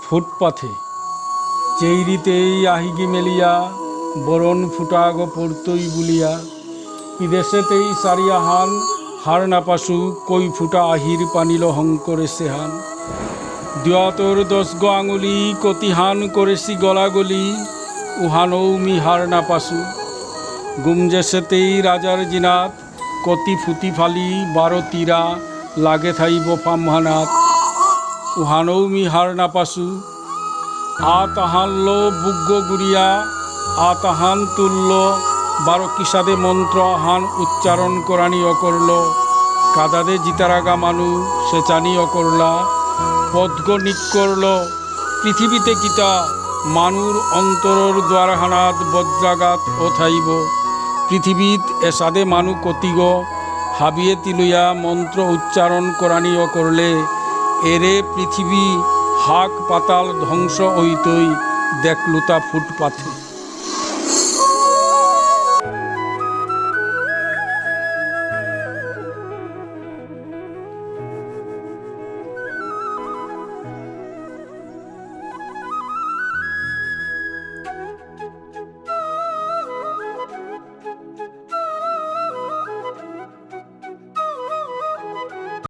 ফুটপাথে চেইরিতেই আহিগি মেলিয়া বরণ ফুটাগ পড়তই বুলিয়া বিদেশেতেই সারিয়া হান হার নাপাসু কই ফুটা আহির পানিল হংকরে সেহান দুয়াতর 10 গো আঙুলি কতিহান করেছি গলাগলি উহানৌ মি হার নাপাসু গুমজেসেতেই রাজার জিনাত কতি ফুটি ফালি 12 তীরা লাগে থাইব পাম্হানাত উহানৌ মি হার নাপাসু আ তাহানল বুগ্গ গুড়িয়া আ তাহান তুল্য 12 কিসাদে মন্ত্র আহান উচ্চারণ করানিও করল কাদাদে জিতারাগা মানু সে চানিও করলা পদ্গ নিক করল পৃথিবীতে কিতা মানুর অন্তরর দ্বারহানাত বজ্রাঘাত অথাইব পৃথিবীত এসাদে মানু কতিগ হাবিয়ে তিলুয়া মন্ত্র উচ্চারণ করানিও করলে এরে পৃথিবী হাক পাতাল ধ্বংস হইতই দেখলুতা ফুটপাথে।